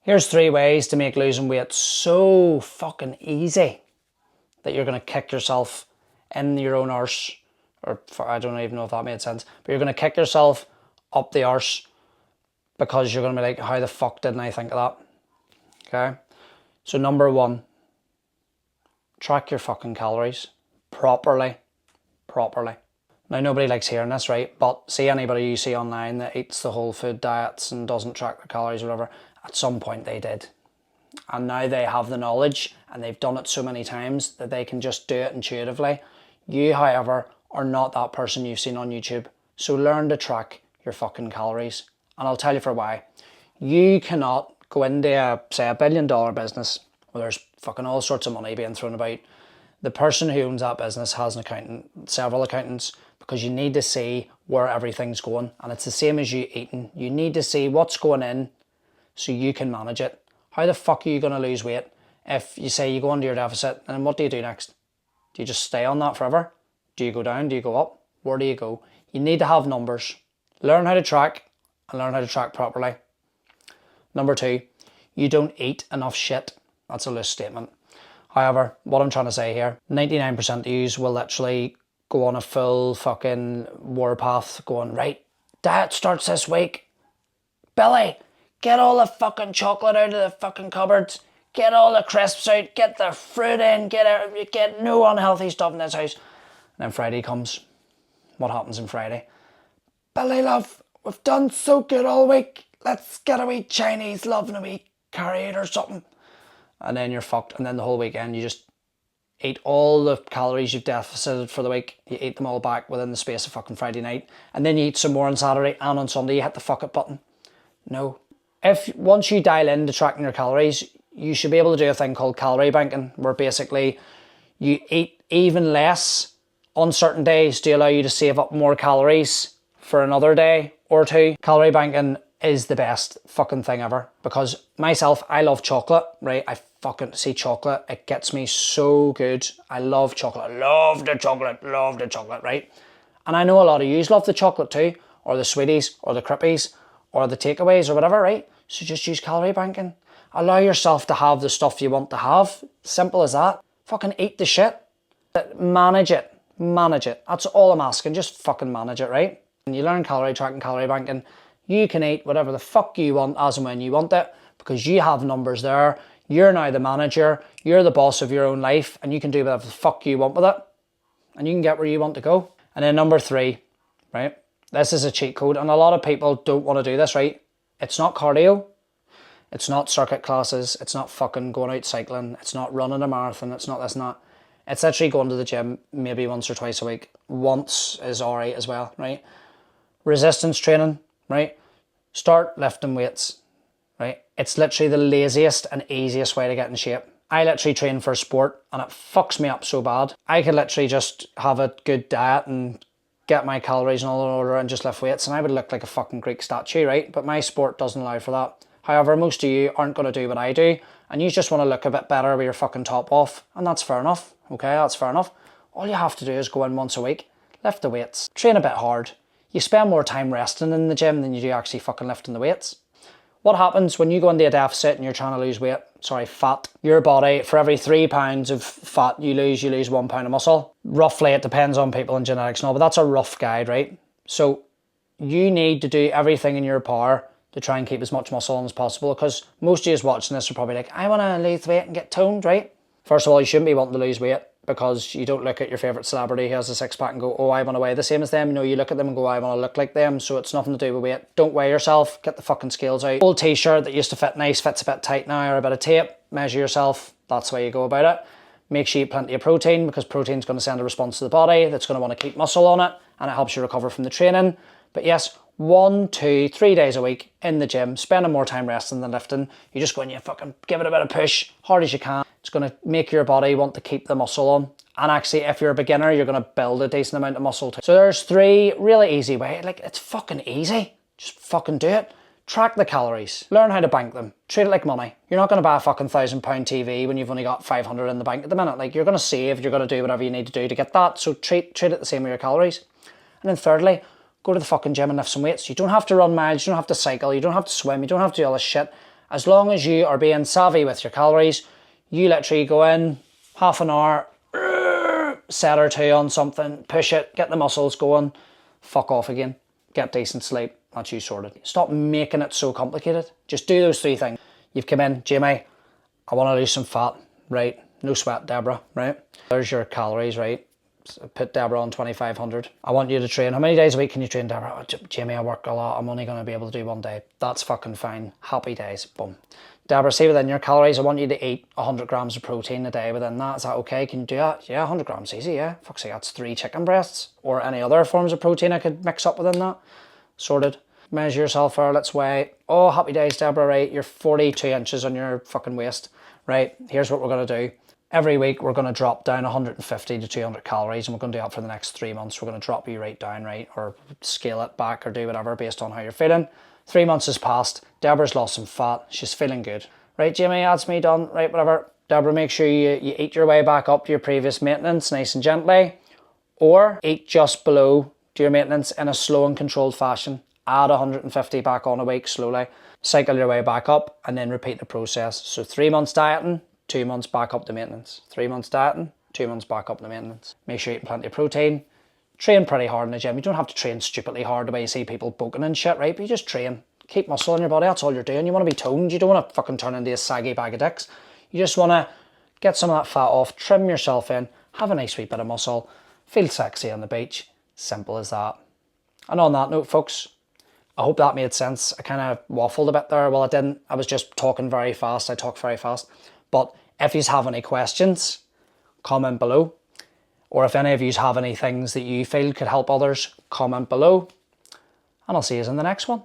Here's 3 ways to make losing weight so fucking easy that you're going to kick yourself in your own arse. I don't even know if that made sense. But you're going to kick yourself up the arse because you're going to be like, how the fuck didn't I think of that? Okay? So number 1, track your fucking calories properly. Now, nobody likes hearing this, right? But see anybody you see online that eats the whole food diets and doesn't track their calories or whatever, at some point they did. And now they have the knowledge and they've done it so many times that they can just do it intuitively. You, however, are not that person you've seen on YouTube. So learn to track your fucking calories. And I'll tell you for why. You cannot go into say a $1 billion business where there's fucking all sorts of money being thrown about. The person who owns that business has an accountant, several accountants, because you need to see where everything's going. And it's the same as you eating. You need to see what's going in so you can manage it. How the fuck are you going to lose weight if you say you go under your deficit, and then what do you do next? Do you just stay on that forever? Do you go down? Do you go up? Where do you go? You need to have numbers. Learn how to track and learn how to track properly. Number 2, you don't eat enough shit. That's a loose statement. However, what I'm trying to say here, 99% of you will literally go on a full fucking warpath going, right, diet starts this week. Billy, get all the fucking chocolate out of the fucking cupboards. Get all the crisps out. Get the fruit in. Get no unhealthy stuff in this house. And then Friday comes. What happens on Friday? Billy, love, we've done so good all week. Let's get a wee Chinese love and a wee curry or something. And then you're fucked. And then the whole weekend you just eat all the calories you've deficited for the week. You eat them all back within the space of fucking Friday night. And then you eat some more on Saturday, and on Sunday you hit the fuck it button. No. If once you dial into tracking your calories, you should be able to do a thing called calorie banking, where basically you eat even less on certain days to allow you to save up more calories for another day or two. Calorie banking is the best fucking thing ever, because myself, I love chocolate, right? I fucking see chocolate. It gets me so good. I love chocolate. Love the chocolate, right? And I know a lot of yous love the chocolate too, or the sweeties, or the crippies, or the takeaways, or whatever, right? So just use calorie banking. Allow yourself to have the stuff you want to have. Simple as that. Fucking eat the shit. Manage it. That's all I'm asking. Just fucking manage it, right? When you learn calorie tracking, calorie banking, you can eat whatever the fuck you want as and when you want it, because you have numbers there. You're now the manager. You're the boss of your own life, and you can do whatever the fuck you want with it. And you can get where you want to go. And then number 3, right? This is a cheat code, and a lot of people don't want to do this, right? It's not cardio. It's not circuit classes. It's not fucking going out cycling. It's not running a marathon. It's not this and that. It's actually going to the gym maybe once or twice a week. Once is all right as well, right? Resistance training, right? Start lifting weights, right? It's literally the laziest and easiest way to get in shape. I literally train for sport and it fucks me up so bad. I could literally just have a good diet and get my calories in all in order and just lift weights, and I would look like a fucking Greek statue, right? But my sport doesn't allow for that. However, most of you aren't going to do what I do, and you just want to look a bit better with your fucking top off, and that's fair enough, okay? That's fair enough. All you have to do is go in once a week, lift the weights, train a bit hard. You spend more time resting in the gym than you do actually fucking lifting the weights. What happens when you go into a deficit and you're trying to lose weight, fat, your body, for every 3 pounds of fat you lose 1 pound of muscle. Roughly, it depends on people and genetics and all, but that's a rough guide, right? So you need to do everything in your power to try and keep as much muscle on as possible, because most of you watching this are probably like, I want to lose weight and get toned, right? First of all, you shouldn't be wanting to lose weight, because you don't look at your favourite celebrity who has a six-pack and go, oh, I want to weigh the same as them. No, you look at them and go, I want to look like them. So it's nothing to do with weight. Don't weigh yourself. Get the fucking scales out. Old t-shirt that used to fit nice fits a bit tight now, or a bit of tape. Measure yourself. That's the way you go about it. Make sure you eat plenty of protein, because protein's going to send a response to the body that's going to want to keep muscle on it, and it helps you recover from the training. But yes, 1, 2, 3 days a week in the gym, spending more time resting than lifting. You just go and you fucking give it a bit of push, hard as you can. It's going to make your body want to keep the muscle on. And actually, if you're a beginner, you're going to build a decent amount of muscle too. So there's 3 really easy ways. Like, it's fucking easy. Just fucking do it. Track the calories. Learn how to bank them. Treat it like money. You're not going to buy a fucking £1,000 TV when you've only got 500 in the bank at the minute. Like, you're going to save. You're going to do whatever you need to do to get that. So treat it the same with your calories. And then thirdly, go to the fucking gym and lift some weights. You don't have to run miles. You don't have to cycle. You don't have to swim. You don't have to do all this shit. As long as you are being savvy with your calories, you literally go in, half an hour, set or two on something, push it, get the muscles going, fuck off again, get decent sleep, that's you sorted. Stop making it so complicated. Just do those 3 things. You've come in, Jamie, I want to lose some fat, right? No sweat, Deborah, right? There's your calories, right? So put Deborah on 2,500. I want you to train. How many days a week can you train, Deborah? Oh, Jamie, I work a lot. I'm only going to be able to do 1 day. That's fucking fine. Happy days. Boom. Deborah, see within your calories, I want you to eat 100 grams of protein a day within that. Is that okay? Can you do that? Yeah, 100 grams, easy, yeah. Fuck's sake, that's 3 chicken breasts. Or any other forms of protein I could mix up within that. Sorted. Measure yourself there, let's weigh. Oh, happy days, Deborah, right? You're 42 inches on your fucking waist. Right, here's what we're going to do. Every week, we're going to drop down 150 to 200 calories, and we're going to do that for the next 3 months. We're going to drop you right down, right? Or scale it back or do whatever based on how you're feeling. 3 months has passed. Deborah's lost some fat. She's feeling good. Right, Jamie, that's me done. Right, whatever. Deborah, make sure you eat your way back up to your previous maintenance nice and gently. Or eat just below to your maintenance in a slow and controlled fashion. Add 150 back on a week slowly. Cycle your way back up and then repeat the process. So 3 months dieting, 2 months back up to maintenance. 3 months dieting, 2 months back up to maintenance. Make sure you're eating plenty of protein. Train pretty hard in the gym. You don't have to train stupidly hard the way you see people bulking and shit, right? But you just train. Keep muscle in your body. That's all you're doing. You want to be toned. You don't want to fucking turn into a saggy bag of dicks. You just want to get some of that fat off, trim yourself in, have a nice wee bit of muscle, feel sexy on the beach. Simple as that. And on that note, folks, I hope that made sense. I kind of waffled a bit there. Well, I didn't. I was just talking very fast. I talk very fast. But if you have any questions, comment below. Or if any of you have any things that you feel could help others, comment below. And I'll see you in the next one.